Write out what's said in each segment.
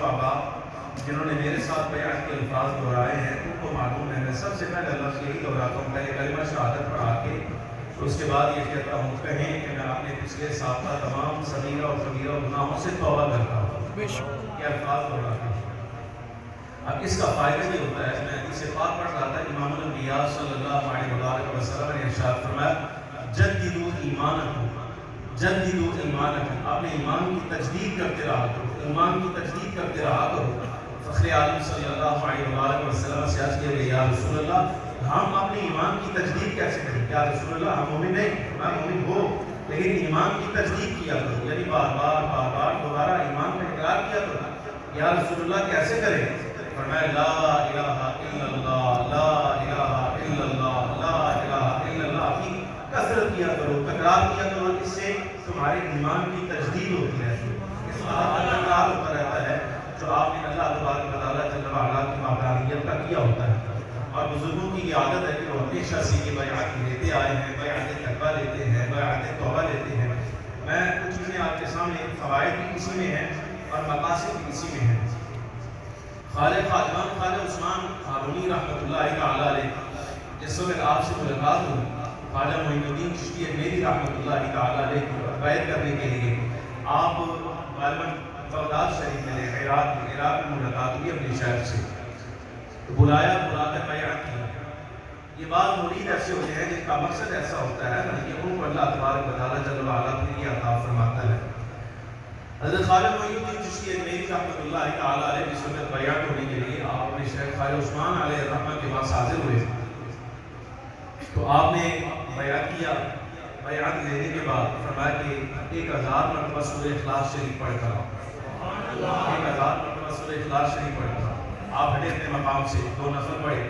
و احباب جنہوں نے میرے ساتھ بیعت کے الفاظ دہرائے ہیں ان کو معلوم ہے، میں سب سے پہلے لفظ یہی دہراتا ہوں، پہلے کلمہ شہادت پڑھا کے تو اس کے بعد یہ کہتا ہوں کہیں کہ میں اپنے پچھلے سابقہ تمام صغیرہ اور کبیرہ گناہوں سے توبہ کرتا ہوں، یہ الفاظ دہراتا ہوں۔ اب اس کا فائدہ یہ ہوتا ہے، میں حدیث پاک پڑھ رہا تھا، امام الانبیاء صلی اللہ علیہ وآلہ وسلم نے ارشاد فرمایا جددوا ایمانکم، جددوا ایمانکم، آپ نے ایمان کی تجدید کرتے رہا کرو، ایمان کی تجدید کرتے رہا کرو۔ فخر عالم صلی اللہ علیہ وآلہ وسلم سے عرض کیا گیا یا رسول اللہ ہم اپنے ایمان کی تجدید کیسے کریں؟ یا رسول اللہ ہم مومن نہیں، میں مومن ہو لیکن ایمان کی تجدید کیا کرو، یعنی بار بار دوبارہ ایمان کا اقرار کیا کرو۔ یا رسول اللہ کیسے کریں؟ فرمایا لا الہ الا اللہ، لا الہ الا اللہ، لا الہ الا اللہ کی کثرت کیا کرو، تکرار کیا کرو، اس سے تمہارے ایمان کی تجدید ہوتی ہے، اس بات کا تکرار ہوتا رہتا ہے جو آپ نے اللہ تبارک و تعالیٰ جل وعلا کی وحدانیت کا کیا ہوتا ہے۔ اور بزرگوں کی یہ عادت ہے کہ وہ ہمیشہ سے یہ بیعت لیتے آئے ہیں، بیعت تقویٰ لیتے ہیں، بیعت توبہ لیتے ہیں۔ میں کچھ چیزیں آپ کے سامنے، فوائد بھی اسی میں ہیں اور مقاصد بھی اسی میں ہیں۔ امام خواجہ عثمان ہارونی رحمۃ اللہ تعالیٰ علیہ جس وقت آپ سے ملاقات ہوئی، خواجہ معین الدین چشتی اجمیری رحمۃ اللہ تعالیٰ علیہ کو بیعت کرنے کے لیے آپ غالباً بغداد شریف میں نے عراق میں ملاقات ہوئی اپنے شہر سے، بلایا، بلا کر بیعت کیا۔ یہ بعض مرید ایسے ہوتے ہیں جن کا مقصد ایسا ہوتا ہے کہ ان کو اللہ تبارک و تعالیٰ جل وعلا اپنی عطا فرماتا ہے۔ حضرت خواجہ معین الدین چشتی اجمیری رحمۃ اللہ تعالیٰ علیہ جس وقت بیعت ہونے کے لیے آپ اپنے شیخ خواجہ عثمان علیہ الرحمۃ کے پاس حاضر ہوئے تو آپ نے بیعت کیا۔ بیعت لینے کے بعد فرمایا کہ 1000 مرتبہ سورہ اخلاص شریف پڑھ کر 1000 مرتبہ سورہ اخلاص شریف پڑھ کر آپ ہٹے اپنے مقام سے، 2 نفر پڑھے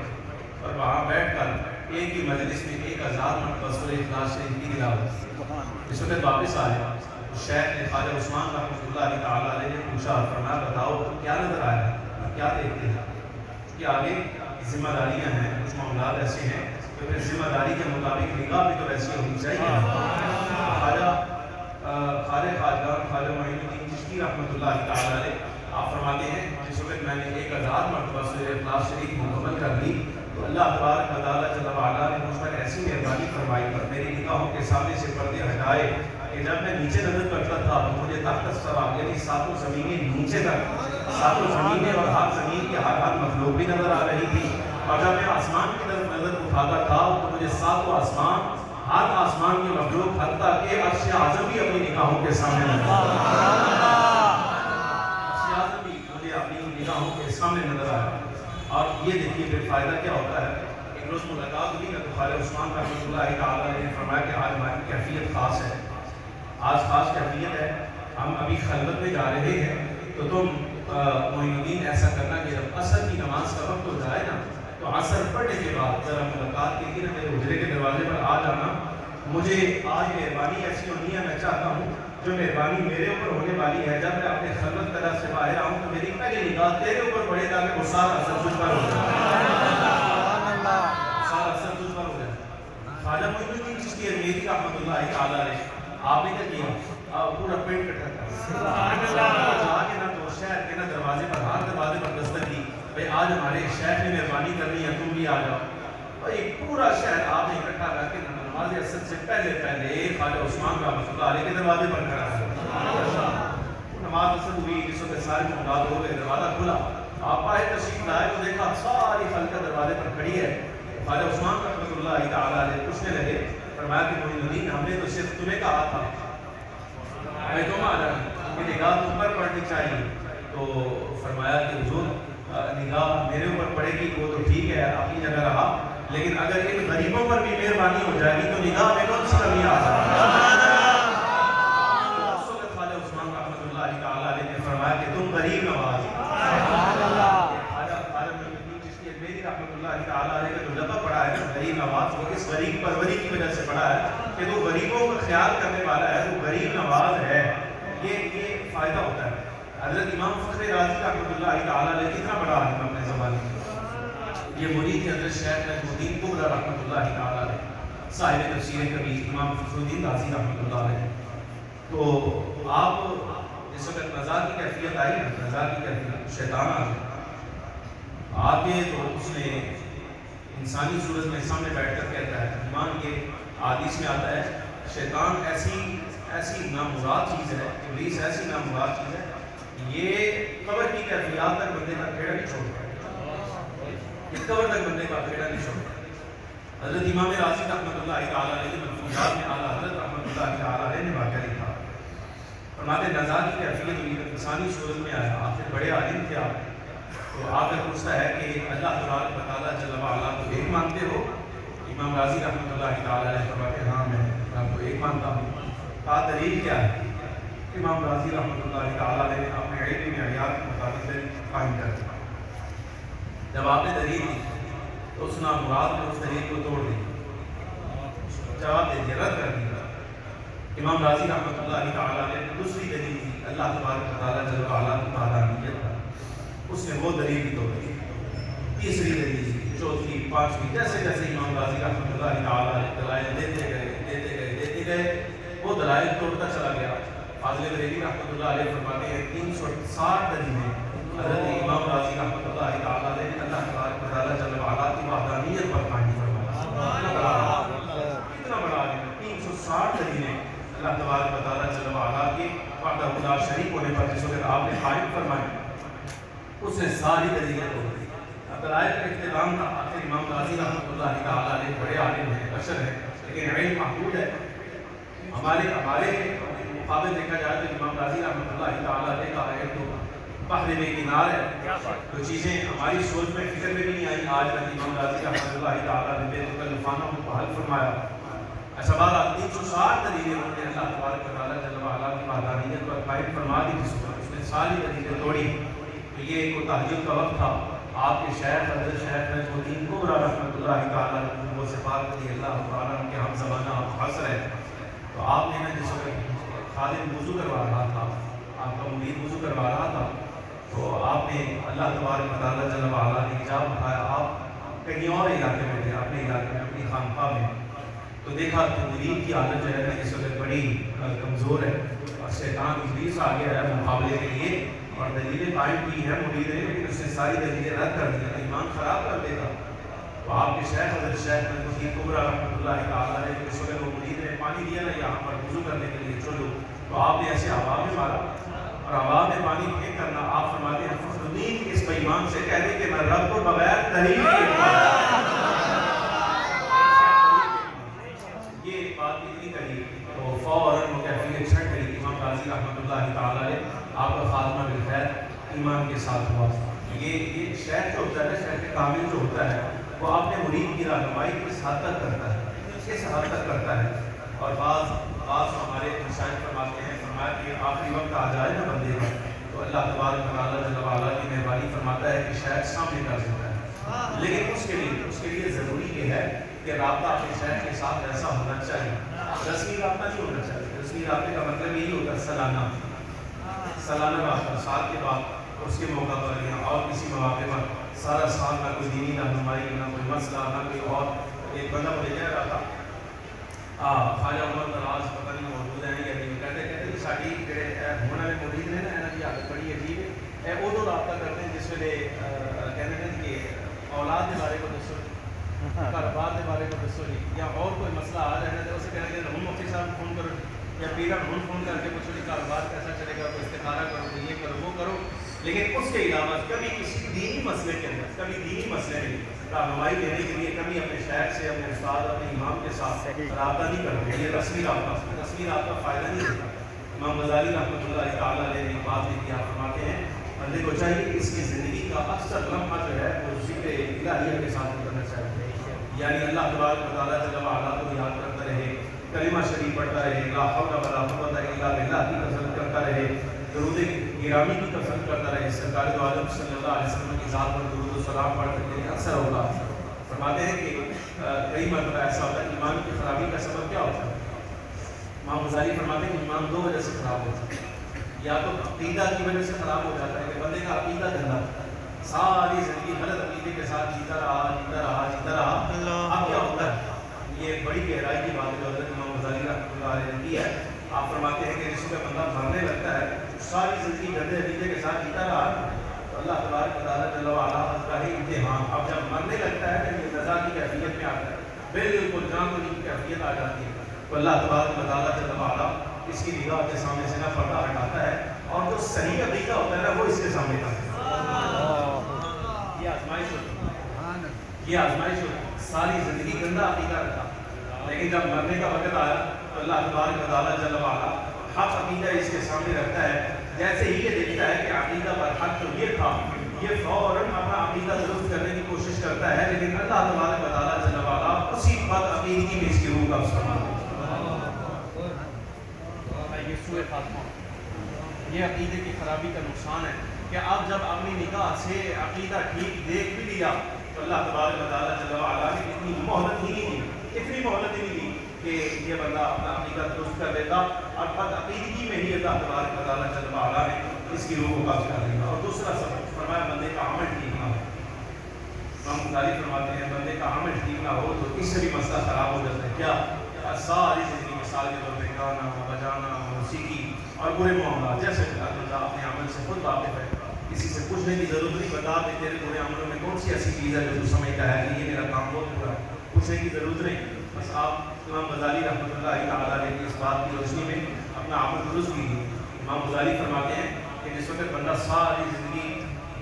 اور وہاں بیٹھ کر ایک ہی مجلس میں 1000 مرتبہ سورہ اخلاص شریف کی تلاوت۔ اس وقت واپس آئے، شیخ نے خواجہ عثمان رحمۃ اللہ تعالیٰ علیہ نے پوچھا، فرمایا بتاؤ کیا نظر آیا، کیا دیکھتے ہیں؟ اس کے آگے ذمہ داریاں ہیں، کچھ معاملات ایسے ہیں کہ پھر ذمہ داری کے مطابق نگاہ بھی تو ویسی ہونی چاہیے۔ خواجہ معین الدین چشتی رحمۃ اللہ تعالیٰ علیہ آپ فرماتے ہیں جس وقت میں نے 1000 مرتبہ سورہ اخلاص شریف مکمل کر لی تو اللہ تبارک و تعالیٰ جل وعلا نے مجھ پر ایسی مہربانی فرمائی پر میری نگاہوں کے سامنے سے پردے ہٹائے کہ جب میں نیچے نظر کرتا تھا تو مجھے تحت الثری یعنی ساتوں زمینیں نیچے تک، ساتوں زمینیں اور ہر زمین کی ہر مخلوق بھی نظر آ رہی تھی، اور جب میں آسمان کی طرف نظر اٹھاتا تھا تو مجھے ساتوں آسمان، ہر آسمان کی مخلوق حتیٰ کہ عرش اعظم بھی اپنی نگاہوں کے سامنے نظر آیا، عرش اعظم بھی مجھے اپنی نگاہوں کے سامنے نظر آیا۔ اور یہ دیکھیے پھر فائدہ کیا ہوتا ہے، ایک روز ملاقات ہوئی میں تو خواجہ عثمان رحمۃ اللہ تعالیٰ نے فرمایا کہ آج ہماری کیفیت خاص ہے، آج خاص کیفیت ہے، ہم ابھی خلوت میں جا رہے ہیں تو تم معین الدین ایسا کرنا کہ جب عصر کی نماز کا وقت ہو جائے نا تو عصر پڑھنے کے بعد ذرا ملاقات کے لیے نا میرے حجرے کے دروازے پر آ جانا، مجھے آج مہربانی ایسی ہونی ہے، میں چاہتا ہوں جو مہربانی میرے اوپر ہونے والی ہے جب میں اپنے خلوت قدر سے باہر آؤں تو میری پہلی نگاہ تیرے اوپر پڑے تاکہ وہ سارا اثر تجھ پر ہو جائے، سارا اثر تجھ پر ہو جائے۔ خواجہ معین الدین چشتی اجمیری رحمۃ اللہ تعالیٰ علیہ آپ نے کیا کیا، پورا پینٹ کٹا جا کے نہ تو شہر کے نہ دروازے پر، ہر دروازے پر دستک دی، بھئی آج ہمارے شہر نے مہربانی کرنی ہے تم بھی آ جاؤ، اور ایک پورا شہر آپ نے اکٹھا کر کے نماز عصر سے پہلے خواجہ عثمان رحمۃ اللہ علیہ کے دروازے پر کھڑا ہے۔ نماز عصر ہوئی، جس وقت سارے معاملات ہو گئے، دروازہ کھلا، آپ باہر تشریف لائے تو دیکھا ساری خلقت دروازے پر کھڑی ہے۔ خواجہ عثمان رحمۃ اللہ تعالیٰ علیہ پوچھنے لگے، فرمایا کہ معین الدین ہم نے تو صرف تمہیں کہا تھا میں تم آ جانا کہ نگاہ تم پر پڑنی چاہیے، تو فرمایا کہ حضور نگاہ میرے اوپر پڑے گی وہ تو ٹھیک ہے اپنی جگہ رہا، لیکن اگر ان غریبوں پر بھی مہربانی ہو جائے گی تو نگاہ میں کون سی کمی آ جائے گی۔ اس وقت خواجہ عثمان رحمۃ اللہ تعالیٰ علیہ نے فرمایا کہ تم غریب نواز، خواجہ معین الدین چشتی اجمیری رحمۃ اللہ تعالیٰ علیہ کا جو لقب پڑا ہے غریب نواز، وہ اس غریب پروری کی وجہ سے پڑا ہے کہ وہ غریبوں کا خیال کرنے والا ہے، وہ غریب نواز ہے، یہ فائدہ ہوتا ہے۔ حضرت امام فخر رازی رحمۃ اللہ تعالیٰ علیہ کتنا بڑا عالم اپنے زمانے میں، یہ مرید تھے حضرت شیخ نجم الدین کبرا رحمۃ اللہ تعالیٰ علیہ، صاحب تفسیر کبیر امام فخر الدین رازی رحمۃ اللہ علیہ۔ تو آپ جس وقت نزاع کی کیفیت آئی نا، نزاع کی کیفیت، شیطان آ کے تو اس نے انسانی صورت میں سامنے بیٹھ کر کہتا ہے، ایمان کے حدیث میں آتا ہے شیطان ایسی نامراد چیز ہے، ابلیس ایسی نامراد چیز ہے، یہ قبر کی کیفیات تک بندے کا کھیڑا نہیں چھوڑتا، یہ قبر تک بندے کا کھیڑا نہیں چھوڑتا۔ حضرت امام راضی رحمۃ اللہ تعالیٰ علیہ ملفوظات میں اعلیٰ حضرت رحمۃ اللہ تعالیٰ علیہ نے واقعہ لکھا، فرماتے نزاع کی کیفیت ہوئی، انسانی صورت میں آیا، آخر بڑے عالم تھے آپ، تو آ کر پوچھتا ہے کہ اللہ تبارک و تعالیٰ جل وعلا کو ایک مانتے ہو؟ امام راضی رحمۃ اللہ تعالیٰ علیہ فرماتے ہاں میں آپ کو ایک مانتا ہوں۔ کہا دلیل کیا ہے؟ امام راضی رحمۃ اللہ تعالیٰ علیہ نے اپنے علمی معیار کے مطابق دلیل قائم کر دیا۔ جب آپ نے دلیل دی تو اس نامراد نے اس دلیل کو توڑ دیا، جواب دے دیا، رد کر دیا۔ امام راضی رحمۃ اللہ تعالیٰ علیہ نے دوسری دلیل دی، اللہ تبارک و تعالیٰ جل وعلا کی وحدانیت پر، اس نے وہ دلیل بھی توڑ دی، تیسری دلیل دی، چوتھی، پانچویں، جیسے جیسے امام راضی رحمۃ اللہ تعالیٰ علیہ دلائل دیتے گئے وہ دلائل توڑتا چلا گیا۔ فاضل بریلوی رحمۃ اللہ علیہ فرماتے ہیں 360 دلیلیں حضرت امام راضی رحمۃ اللہ تعالیٰ علیہ نے اللہ تبارک و تعالیٰ جل وعلا کی وحدانیت پر قائم فرمایا۔ کتنا بڑا عالم ہے، 360 دلیلیں اللہ تبارک و تعالیٰ جل وعلا کے وحدہ لا شریک ہونے پر جس وقت آپ نے قائم فرمائی، اس نے ساری دلیلیں توڑ دی۔ دلائل کا اختتام تھا، آخر امام راضی رحمۃ اللہ تعالیٰ علیہ بڑے عالم ہیں، بشر ہیں، لیکن علم محدود ہے۔ ہمارے مقابل دیکھا جائے تو امام راضی رحمۃ اللہ تعالیٰ علیہ کا علم تو بحر بے کنار ہے، جو چیزیں ہماری سوچ میں فکر میں بھی نہیں آئی، آج تک امام راضی رحمۃ اللہ تعالیٰ نے بے تکلفانہ کو حل فرمایا۔ ایسا بات 360 دلیلیں انہوں نے اللہ تبارک و تعالیٰ جل وعلا کی وحدانیت پر قائم فرما دی، جس پر اس نے ساری دلیلیں توڑی۔ تو یہ ایک تہجد کا وقت تھا، آپ کے شیخ حضرت شیخ نجم الدین کبریٰ رحمۃ اللہ تعالیٰ وہ صفات رضی اللہ تعالیٰ ان کے ہم زمانہ حاضر ہے، تو آپ نے جس وقت خادم وضو کروا رہا تھا، آپ کا مرید وضو کروا رہا تھا، تو آپ نے اللہ تبارک و تعالیٰ جل وعلا نے حجاب اٹھایا، آپ کہیں اور علاقے میں تھے، اپنے علاقے میں، اپنی خانقاہ میں، تو دیکھا کہ مرید کی حالت جو ہے نا اس وقت بڑی کمزور ہے، اور شیطان ابلیس آ گیا ہے مقابلے کے لیے، اور دلیلیں قائم کی ہیں مرید نے، لیکن اس نے ساری دلیلیں رد کر دی، ایمان خراب کر دے گا۔ تو آپ کے شیخ حضرت شیخ نجم الدین کبریٰ رحمۃ اللہ تعالیٰ نے اس وقت وہ مرید نے پانی دیا نا یہاں پر وضو کرنے کے لیے، چلو، تو آپ نے ایسے ہوا میں مارا، اور ہوا میں پانی پھینک کرنا، آپ فرماتے ہیں فخر الدین اس بےایمان سے کہہ دے کہ میں رب کو بغیر دلیل کے یہ بات اتنی کہی تو فوراً وہ کیفیت چھٹ گئی۔ امام راضی رحمۃ اللہ تعالیٰ علیہ آپ کا خاتمہ بالخیر ایمان کے ساتھ ہوا۔ یہ شیخ جو ہوتا ہے نا، شیخ کامل جو ہوتا ہے وہ اپنے مرید کی رہنمائی کس حد تک کرتا ہے، کس حد تک کرتا ہے، اور بعض ہمارے مشاہد فرماتے ہیں، فرمایا کہ آخری وقت آ جائے نا بندے کا تو اللہ تبارک و تعالیٰ جل وعلا کی مہربانی فرماتا ہے کہ شیخ سامنے کر سکتا ہے، لیکن اس کے لیے ضروری یہ ہے کہ رابطہ اپنے شیخ کے ساتھ ایسا ہونا چاہیے، رسمی رابطہ نہیں ہونا چاہیے۔ رسمی رابطے کا مطلب یہی ہوتا ہے سالانہ رابطہ، سال کے بعد اس کے موقع پر یا اور کسی مواقع پر سارا سال نہ کوئی دینی رہنمائی، نہ کوئی مسئلہ، نہ کوئی اور۔ ایک بندہ مجھے کہہ رہا تھا خواجہ عمر دراز پتہ نہیں موجود ہیں یا نہیں، کہتے ساری جڑے ہونے والے مرید نے نا یہاں کی حالت بڑی عجیب ہے، ادو رابطہ کرتے ہیں جس ویلے کہتے ہیں کہ اولاد کے بارے کو دسو، کاروبار کے بارے کو دسو جی، یا اور کوئی مسئلہ آ جائے تو اسے کہتے ہیں ہوں مفتی صاحب فون کرو یا پیرا ہوں فون کر کے پوچھو جی کاروبار کیسا چلے گا، کوئی استخارہ کرو، یہ کرو وہ کرو، لیکن اس کے علاوہ کبھی کسی دینی مسئلے کے اندر، کبھی دینی مسئلے میں رہنمائی دینے کے لیے کبھی اپنے شیخ سے، اپنے استاد، اپنے امام کے ساتھ رابطہ نہیں کرتے۔ یہ رسمی رابطہ فائدہ نہیں دیتا۔ امام غزالی رحمۃ اللہ تعالیٰ علیہ نے بات یہ کیا فرماتے ہیں، بندے کو چاہیے کہ اس کی زندگی کا اکثر لمحہ جو ہے وہ ذکر الہیہ کے ساتھ کرنا چاہیے، یعنی اللہ تبارک و تعالیٰ جل وعلا کو یاد کرتا رہے، کلمہ شریف پڑھتا رہے، لا حول ولا قوت الا باللہ کی کثرت کرتا رہے، درود گرامی کی کثرت کرتا رہے، سرکار دو عالم صلی اللہ علیہ وسلم کی ذات پر درود و سلام پڑھتے ہیں، اکثر ہوگا۔ فرماتے ہیں کہ کئی مرتبہ ایسا ہوتا ہے ایمان کی خرابی کا سبب کیا ہوتا ہے؟ امام غزالی فرماتے ہیں کہ ایمان دو وجہ سے خراب ہوتا ہے، یا تو عقیدہ کی وجہ سے خراب ہو جاتا ہے کہ بندے کا عقیدہ گندا، ساری زندگی غلط عقیدے کے ساتھ جیتا رہا، اب کیا ہوتا ہے؟ یہ بڑی گہرائی کی بات ہے جو حضرت امام غزالی رحمۃ اللہ علیہ نے کی ہے۔ آپ فرماتے ہیں کہ جس وقت بندہ مرنے لگتا ہے اس ساری زندگی گندے عقیدے کے ساتھ جیتا رہا تو اللہ تبارک و تعالیٰ جل وعلا کا ہی امتحان اب جب مرنے لگتا ہے کہ یہ رضا کی کیفیت میں آتا ہے، بالکل جان کی کیفیت آ جاتی ہے، تو اللہ تبارک و تعالیٰ جل وعلا اس کی نگاہ کے سامنے سے نہ پردہ ہٹاتا ہے اور جو صحیح عقیدہ ہوتا ہے نا وہ اس کے سامنے آتا ہے۔ یہ آزمائش ہوتی ہے، یہ آزمائش ہوتی ہے، ساری زندگی گندا عقیدہ رکھا، لیکن جب مرنے کا وقت آیا تو اللہ تبارک و تعالیٰ جل وعلا حق عقیدہ اس کے سامنے رکھتا ہے، جیسے ہی یہ دیکھتا ہے کہ عقیدہ پر حق تو یہ تھا، یہ فوراً اپنا عقیدہ درست کرنے کی کوشش کرتا ہے، لیکن اللہ تبارک و تعالیٰ جل وعلا اسی بد عقیدگی میں اس کی روح کا استعمال کرتا ہے۔ یہ سوء خاتمہ، یہ عقیدے کی خرابی کا نقصان ہے کہ اب جب اپنی نگاہ سے عقیدہ ٹھیک دیکھ بھی لیا تو اللہ تبارک و تعالیٰ جل وعلا نے اتنی مہلت ہی نہیں دی، اتنی مہلت ہی نہیں دی کہ یہ بندہ اپنا عقیدہ درست کر لیتا، اور بد عقیدگی میں ہی اللہ تبارک و تعالیٰ جل وعلا نے اس کی روح کو قبض کر لیا۔ اور دوسرا سبب فرمایا بندے کا عمل ٹھیک نہ ہو۔ امام غزالی فرماتے ہیں بندے کا عمل ٹھیک نہ ہو تو اس سے بھی مسئلہ خراب ہو جاتا ہے۔ کیا؟ ساری زندگی مثال کے طور پہ گانا، بجانا، موسیقی اور برے معاملات، جیسے اللہ اپنے عمل سے خود واقف ہے، کسی سے پوچھنے کی ضرورت نہیں، بتا کہ تیرے برے عملوں میں کون سی ایسی چیز ہے جو تو سمجھتا ہے کہ یہ میرا کام بہت برا ہے، پوچھنے کی ضرورت نہیں، بس آپ امام غزالی رحمۃ اللہ تعالیٰ علیہ کی اس بات کی روشنی میں اپنا عمل درست کیجیے۔ امام غزالی فرماتے ہیں کہ جس وقت بندہ ساری زندگی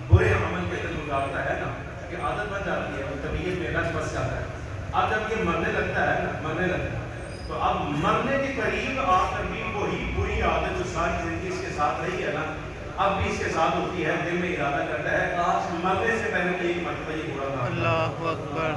برے عمل کے اندر گزارتا ہے نا کہ عادت بن جاتی ہے، وہ طبیعت میں رچ بس جاتا ہے، اب جب یہ مرنے لگتا ہے نا، مرنے لگتا ہے تو اب مرنے کے قریب آ کر بھی وہی بری عادت جو ساری زندگی اس کے ساتھ رہی ہے نا اب بھی اس کے ساتھ ہوتی ہے، دل میں ارادہ کرتا ہے کاش مرنے سے پہلے بھی ایک مرتبہ یہ برا کام، اللہ اکبر،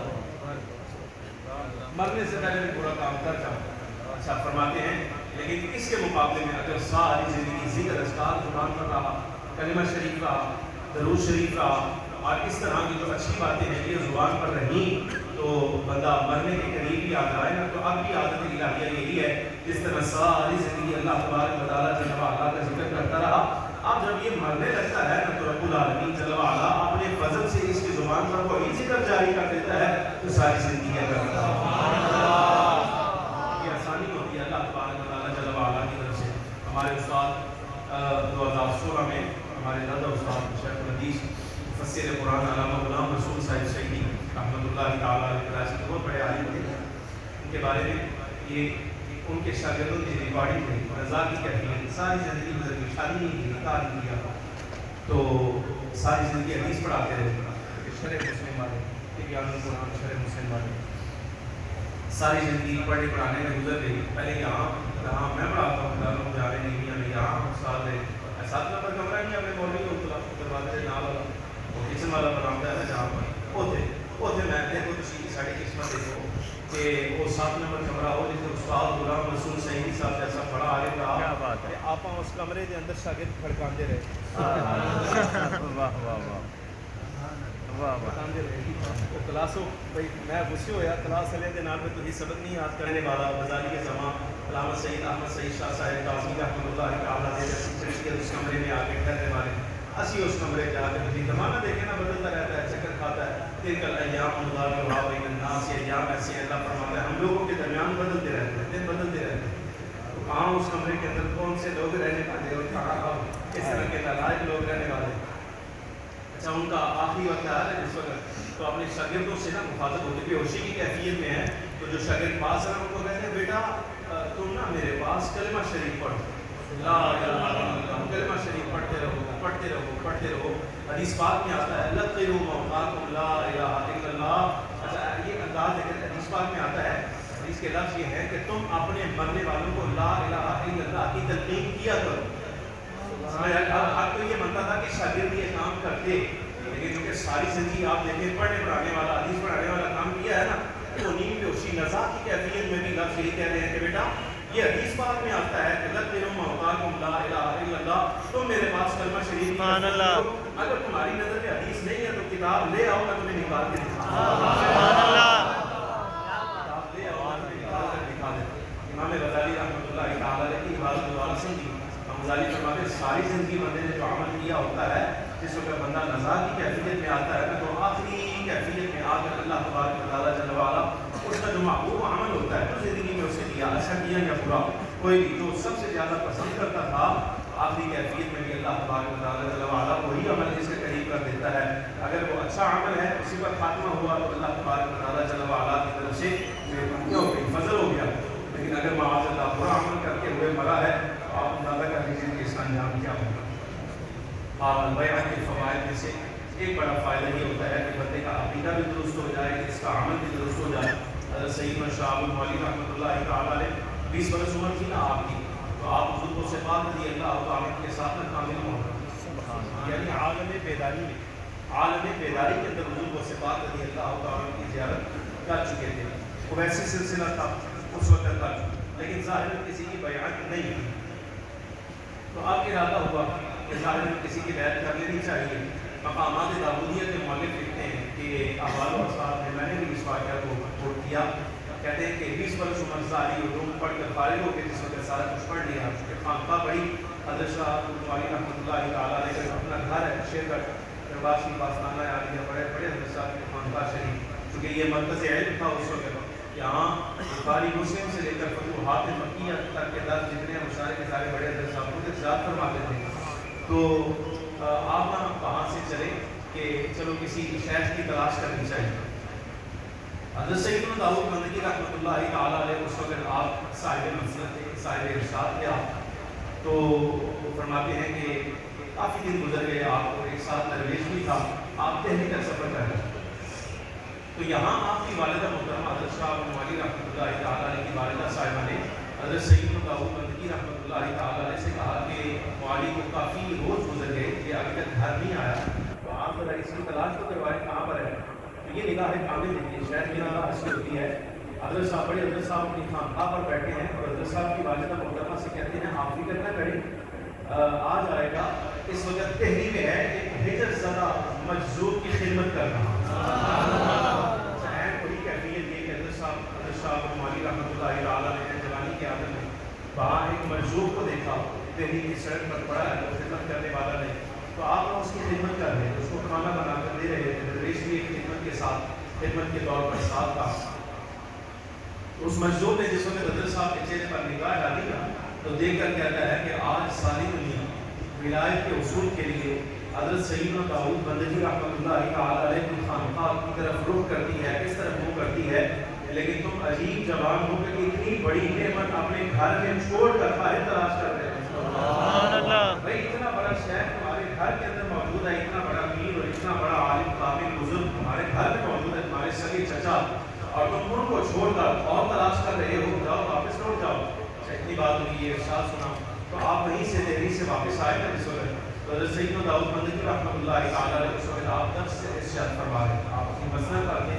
مرنے سے پہلے بھی برا کام کر جاؤں۔ اچھا فرماتے ہیں لیکن اس کے مقابلے میں اگر ساری زندگی ذکر اذکار زبان پر رہا، کلمہ شریف رہا، درود شریف رہا اور اس طرح کی جو اچھی باتیں ہیں یہ زبان پر رہیں تو بندہ مرنے کے قریب ہی آ جائے نا، تو اب بھی عادت الہیہ یہی ہے جس طرح ساری زندگی اللہ تبارک و تعالیٰ جل وعلا کا ذکر کرتا رہا، اب جب یہ مرنے لگتا ہے نا تو رب العالمین جل وعلا اپنے فضل سے اس کی زبان پر وہی ذکر جاری کر دیتا ہے تو ساری زندگی ہے کرتا ہے۔ یہ آسانی ہوتی ہے اللہ تبارک و تعالیٰ جل وعلا کی طرف سے۔ ہمارے استاد 2016 میں ہمارے دادا استاد شیخ الحدیث مفسر قرآن علامہ غلام رسول صاحب سعیدی رحمۃ اللہ تعالیٰ علیہ بہت بڑے عالم تھے، ان کے بارے میں یہ ان کے شاگردوں کی ریکارڈنگ تھی، رضا کی کیفیت، ساری زندگی گزر گئی، شادی نہیں کی، نکاح نہیں کیا، تو ساری زندگی حدیث پڑھاتے رہے، شرح مسلم والے، تبیان القرآن شرح مسلم والے، ساری زندگی پڑھنے پڑھانے میں گزر گئی۔ پہلے یہاں میں پڑھاتا ہوں داروں میں جانے نہیں میں یہاں استاد ہے 7 نمبر کمرہ نہیں اپنے مولوی کو دروازے سے نال والا وہ کچن والا برآمدہ ہے جہاں پر اوتھے میں دیکھو تسی ساری قسمت دیکھو کہ وہ 7 نمبر کمرہ ہو جس استاد غلام رسول سعیدی صاحب جیسا بڑا عالم رہا، کیا بات ہے، آپ اس کمرے کے اندر شاگرد کھڑکاندے رہے، واہ واہ واہ کلاس ہو بھائی میں غصے ہویا کلاس والے کے نال میں تھی سبق نہیں یاد کرنے والا، غزالی کے زمان علامہ سید احمد سعید شاہ صاحب قاضی رحمۃ اللہ تعالیٰ علیہ اس کمرے میں آ کے ٹھہرنے والے، اسی اس کمرے جا کے تھی زمانہ دیکھے نا بدلتا رہتا ہے، چکر کھاتا ہے، تلک الایام نداولها بین الناس، یہ ایام ایسے ہیں اللہ فرماتا ہے ہم لوگوں کے درمیان بدلتے رہتے ہیں، دن بدلتے رہتے ہیں، تو کہاں اس کمرے کے اندر کون سے لوگ رہنے والے اور کہاں اس طرح کے نالائق لوگ رہنے والے۔ اچھا ان کا آخری وقت آیا ہے جس وقت تو اپنے شاگردوں سے نا مخاطب ہوتے بے ہوشی کی کیفیت میں ہے، تو جو شاگرد پاس ہے ان کو کہتے ہیں بیٹا تم نا میرے پاس کلمہ شریف پڑھو، لا الہ الا اللہ، کلمہ شریف پڑھتے رہو پڑھتے رہو پڑھتے رہو، حدیث پاک میں آتا ہے لقنوا موتاکم لا الہ الا اللہ۔ اچھا یہ انداز ہے کہ حدیث پاک میں آتا ہے، حدیث کے لفظ یہ ہے کہ تم اپنے مرنے والوں کو لا الہ الا اللہ کی تلقین کیا کرو۔ اب تو یہ بنتا تھا کہ شاگرد یہ کام کرتے، لیکن کیونکہ ساری زندگی آپ دیکھیں پڑھنے پڑھانے والا حدیث پڑھانے والا کام کیا ہے نا، تو نیند بےہوشی نزا کی کیفیت میں بھی لفظ یہی کہہ رہے ہیں کہ بیٹا یہ حدیث پاک میں آتا ہے کہ لقنوا موتاکم لا الہ الا اللہ، تم میرے پاس کلمہ شریف سبحان اللہ، اگر تمہاری نظر میں حدیث نہیں ہے تو کتاب لے آؤ میں تمہیں نکال کے دکھاؤں، سبحان اللہ، کتاب لے آؤ میں نکال کر دکھا دیتا۔ امام غزالی رحمۃ اللہ تعالیٰ علیہ کی عبادت دوبارہ سنگی، غزالی فرماتے ساری زندگی بندے نے جو عمل کیا ہوتا ہے جس وقت بندہ نزا کی کیفیت میں آتا ہے تو آخری کیفیت میں آ کر اللہ تبارک و تعالیٰ جل وعلا اس کا جو محبوب عمل ہوتا ہے تو زندگی میں اسے کیا اچھا کیا یا برا کوئی بھی جو سب سے زیادہ پسند کرتا تھا آخری کیفیت میں بھی اللہ تبارک و تعالیٰ جل وعلا وہی عمل اس کے قریب کر دیتا ہے. اگر وہ اچھا عمل ہے اسی پر خاتمہ ہوا تو اللہ تبارک و تعالیٰ جل وعلا کی طرف سے فضل ہو گیا. لیکن اگر معاذ اللہ برا عمل کر کے ہوئے مرا ہے تو آپ اندازہ کر لیجیے کہ اس کا انجام کیا ہوگا. بیعت کے فوائد میں سے ایک بڑا فائدہ یہ ہوتا ہے کہ بندے کا عقیدہ بھی درست ہو جائے, اس کا عمل بھی درست ہو جائے. حضرت سیدنا شاہ المولی رحمۃ اللہ تعالیٰ علیہ 20 برس عمر تھی نا آپ کی, تو آپ حضور سے بات رضی اللہ تعالیٰ کے ساتھ میں کامل ہوں, یعنی عالم بیداری کے اندر حضور سے بات رضی اللہ تعالیٰ کی زیارت کر چکے تھے. وہ ویسے سلسلہ تھا اس وقت تک, لیکن ظاہر کسی کی بیعت نہیں تھی. تو آپ کا ارادہ ہوا کہ ظاہر کسی کی بیعت کر لینی چاہیے. مقامات داودیہ کے مؤلف لکھتے ہیں کہ احوال و اثار میں نے بھی اس واقعہ کو رپورٹ کیا. کہتے ہیں کہ 20 برس عمر ساری علوم پڑھ کر فارغ ہو کے جس وقت سارا کچھ پڑھ لیا, خانقاہ بڑی. حضرت شاہ المولی رحمۃ اللہ تعالیٰ علیہ اپنا گھر ہے شیرگڑھ دربار شریف آستانہ عالیہ بڑے حضرت صاحب کے خانقاہ شریف, کیونکہ یہ مرکز علم تھا اس وقت. یہاں بخاری مسلم سے لے کر فتوحات مکیہ تک کے درس جتنے ہیں وہ سارے کے سارے بڑے حضرت صاحب کو ارشاد فرماتے تھے. تو آپ نا کہاں سے چلے کہ چلو کسی شیخ کی تلاش کرنی چاہیے. حضرت سیدنا داؤد بندگی رحمۃ اللہ تعالیٰ علیہ اس وقت آپ صاحب مسلک تھے, صاحب ارشاد تھے آپ. تو فرماتے ہیں کہ کافی دن گزر گئے, آپ کو ایک ساتھ درویش بھی تھا, آپ دہلی کا سفر کر رہے. تو یہاں آپ کی والدہ محترمہ حضرت شاہ المولی رحمۃ اللہ تعالیٰ علیہ کی والدہ صاحبہ نے حضرت سیدنا داؤد بندگی رحمۃ اللہ تعالیٰ علیہ سے کہا کہ مولی کو کافی روز گزر گئے کہ ابھی تک گھر نہیں آیا, تو آپ ذرا اس کی تلاش تو کروائیں کہاں پر ہے. تو یہ نگاہ کامل دیکھیے, شاید کی نگاہ ایسی ہوتی ہے. حضرت صاحب بڑے حضرت صاحب اپنی خانقاہ پر بیٹھے ہیں اور حضرت صاحب کی والدہ محترمہ سے کہتے ہیں آپ فکر نہ کریں, آ جائے گا. اس وقت تحری میں ہے ایک ہجر زدہ مجذوب کی خدمت کر رہا ہوں. وہی کیفیت یہ کہ حضرت صاحب المولی رحمۃ اللہ تعالیٰ نے جوانی کے عالم میں وہاں ایک مجذوب کو دیکھا, دہلی کی سڑک پر پڑا ہے, وہ خدمت کرنے والا نہیں. تو آپ اس کی خدمت کر رہے تھے, اس کو کھانا بنا کر دے رہے تھے. درویش بھی ایک خدمت کے ساتھ خدمت کے طور پر ساتھ تھا. اس مجذوب نے جس وقت حضرت صاحب کے چہرے پر نگاہ ڈالی نا, تو دیکھ کر کہتا ہے کہ آج ساری دنیا ولایت کے اصول کے لیے حضرت سیدنا داؤد بندگی رحمۃ اللہ تعالیٰ علیہ کی خانقاہ کی طرف رخ کرتی ہے, کس طرف منہ کرتی ہے. لیکن تم عجیب جوان ہو کہ اتنی بڑی نعمت اپنے گھر میں چھوڑ کر باہر تلاش کر رہے ہیں. سبحان اللہ. بھائی اتنا بڑا شہر تمہارے گھر کے اندر موجود ہے, اتنا بڑا امیر اور اتنا بڑا عالم قابل بزرگ تمہارے گھر میں موجود ہے, تمہارے سگے چچا, اور تم ان کو چھوڑ کر اور تلاش کر رہے ہو. جاؤ واپس لوٹ جاؤ. اتنی بات ہوئی ہے, ارشاد سنا. تو آپ وہیں سے دہلی سے واپس آئے نا جس وقت, تو حضرت سیدنا داؤد بندگی رحمۃ اللہ تعالیٰ علیہ اس وقت آپ درس سے ارشاد فرما رہے ہیں, آپ اپنی مسئلہ کر کے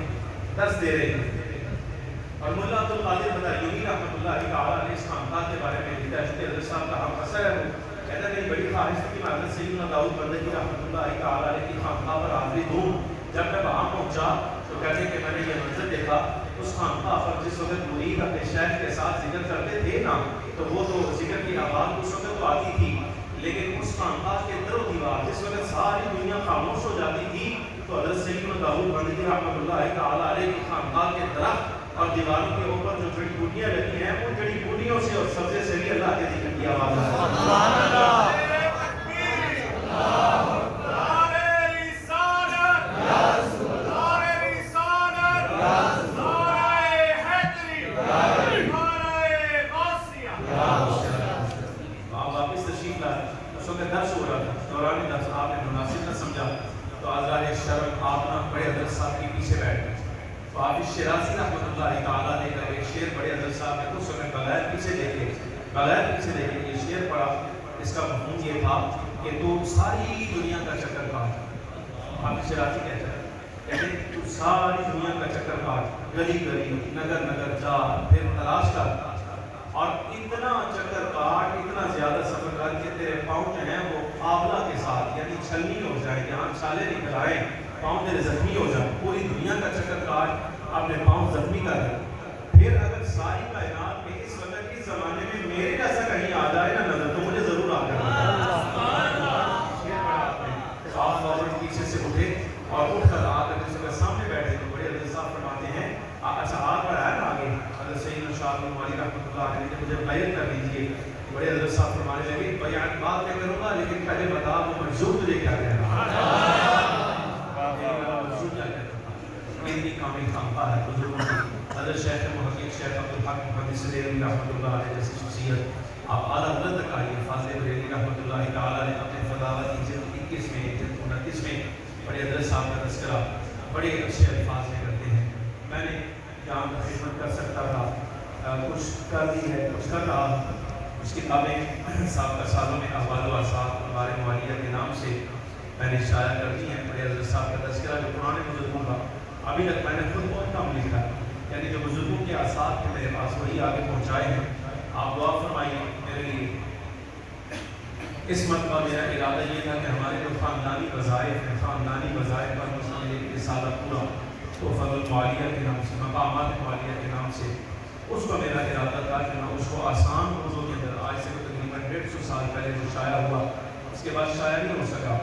درس دے رہے ہیں. اور ملا عبد القادر بدایونی رحمۃ اللہ تعالیٰ علیہ اس خانقاہ کے بارے میں لکھا ہے کہ حضرت صاحب کا ہم اثر ہے. وہ کہتا ہے میری بڑی خواہش تھی کہ میں حضرت سیدنا داؤد بندگی رحمۃ اللہ تعالیٰ علیہ کی خانقاہ پر حاضری دوں. جب میں وہاں پہنچا تو کہتے ہیں کہ میں نے یہ منظر دیکھا, اس خانقاہ پر جس وقت مرید اپنے شیخ کے ساتھ ذکر کرتے تھے نا, تو وہ تو ذکر کی آواز اس وقت تو آتی تھی, لیکن اس خانقاہ کے در و دیوار جس وقت ساری دنیا خاموش ہو جاتی تھی, تو حضرت سیدنا داؤد بندگی رحمۃ اللہ تعالیٰ علیہ کی خانقاہ کے درخت اور دیواروں کے اوپر جو جڑی بوٹیاں لگی ہیں, ان جڑی بوٹیوں سے اور سبزے سے بھی اللہ کے ذکر کی آواز آتی ہے. سبحان اللہ. درس ہو رہا تھا, دوران درس آپ نے مناسب نہ سمجھا تو آزار شرم آپ نا بڑے حضرت صاحب کے پیچھے بیٹھ گئے. تو آپ اس شیرازی رحمۃ اللہ تعالیٰ نے کا ایک شعر بڑے حضرت صاحب نے اس وقت بغیر پیچھے دیکھے یہ شعر پڑھا. اس کا مفہوم یہ تھا کہ تو ساری دنیا کا چکر کاٹ. آپ شیرازی کہتے ہیں تو ساری دنیا کا چکر کاٹ, گلی گلی نگر نگر جا, پھر تلاش کر, اور اتنا چکر کاٹ, اتنا زیادہ سفر کر کے تیرے پاؤں جو ہیں وہ آبلہ کے ساتھ یعنی چھلنی ہو جائیں, یہاں چھالے نکل آئیں, پاؤں تیرے زخمی ہو جائیں. پوری دنیا کا چکر کاٹ, اپنے پاؤں زخمی کر دے. پھر اگر ساری کائنات میں اس وقت کے زمانے میں میرے جیسا کہیں آ جائے نا نظر, تو مجھے ضرور آ کر آپ فوراً پیچھے سے اٹھے اور اٹھ کر آ کر جس وقت سامنے بیٹھے تو بڑے حضرت صاحب فرماتے ہیں اچھا آ کر آیا نا آگے حضرت سیدنا شاہ المولی رحمۃ اللہ علیہ نے مجھے بیعت کر دیجیے بڑے حضرت صاحب فرمانے لگے بیان بعد میں کروں گا لیکن پہلے بتا وہ منظور تجھے کیا کہنا منظور کیا کہتا تھا. اتنی کامل خانقاہ ہے بزرگوں کی. حضرت شیخ محقق شیخ عبدالحق محدث دہلوی رحمۃ اللہ علیہ جیسی شخصیت آپ اعلیٰ حضرت تک آئیے. فاضل بریلوی رحمۃ اللہ تعالیٰ نے اپنے فتاوی کی جلد 21 میں جلد 29 میں بڑے حضرت صاحب کا تذکرہ بڑے اچھے الفاظ میں کرتے ہیں. میں نے جہاں خدمت کر سکتا تھا کچھ کر دی ہے کچھ کر رہا. اس کتابیں سابقہ سالوں میں احوال و آثار اخبار موالیہ کے نام سے میں نے شائع کر دی ہیں. بڑے حضرت صاحب کا تذکرہ جو پرانے بزرگوں کا ابھی تک میں نے خود بہت کم لکھا ہے, یعنی جو بزرگوں کے آثار تھے میرے پاس وہی آگے پہنچائے ہیں. آپ دعا فرمائیے میرے لیے. اس مرتبہ میرا ارادہ یہ تھا کہ ہمارے جو خاندانی وظائف ہیں خاندانی وظائف پر مشتمل ایک رسالہ پورا تحفۃ المعالیہ کے نام سے مقامات معالیہ کے نام سے اس کو میرا ارادہ تھا کہ میں اس کو آسان اردو کے اندر آج سے تقریباً 150 سال پہلے جو شائع ہوا اس کے بعد شائع نہیں ہو سکا.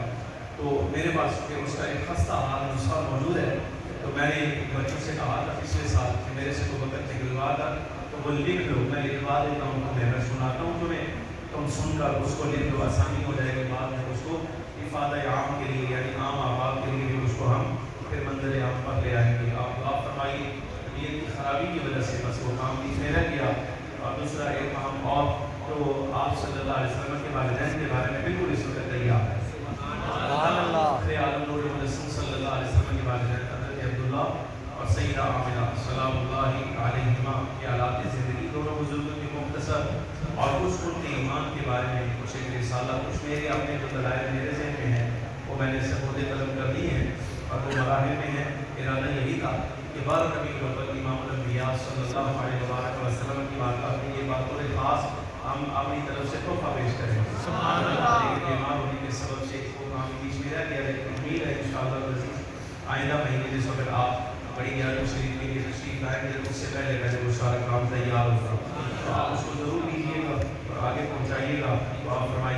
تو میرے پاس کہ اس کا ایک خستہ حال نسخہ موجود ہے. تو میں نے بچوں سے کہا تھا پچھلے سال کہ میرے سے کوئی وقت نکلوا تھا تو وہ لکھ لو, میں لکھوا دیتا ہوں تمہیں, میں سناتا ہوں تمہیں, تم سن کر اس کو لکھ لو, آسانی ہو جائے گی. بعد میں اس کو افادہ عام کے لیے یعنی عام آباد کے لیے اس کو ہم پھر منظر عام پر لے آئیں گے. آپ دعا فرمائیے. طبیعت کی خرابی کی وجہ سے بس وہ کام بیچ میں رہ گیا. اور دوسرا ایک کام اور تو آپ صلی اللہ علیہ وسلم کے والدین کے بارے میں بالکل اس وقت تیار ہے. عالم نور مجسم صلی اللہ علیہ وسلم کے والدین حضرت عبداللہ اور سیدہ آمنہ سلام اللہ علیہما کے حالات زندگی دونوں بزرگوں کے مختصر اور کچھ ان کے ایمان کے بارے میں کچھ ایک رسالہ کچھ میرے اپنے جو دلائل میرے ذہن میں ہیں وہ میں نے سبود قلم کر دی ہیں اور وہ مراحل میں ہیں. ارادہ یہی تھا کہ 12 ربیع الاول امام الانبیاء صلی اللہ علیہ وسلم کی بارگاہ میں یہ بطور خاص ہم اپنی طرف سے تحفہ پیش کریں. سبحان اللہ. بیمار ہونے کے سبب سے وہ کام بیچ میں رہ گیا لیکن امید ہے انشاءاللہ العزیز آئندہ مہینے جس وقت آپ بڑی گیارہویں شریف کے لیے تشریف لائیں گے اس سے پہلے وہ سارا کام تیار ہوگا تو آپ اس کو ضرور کیجیے گا اور آگے پہنچائیے گا. تو آپ فرمائیں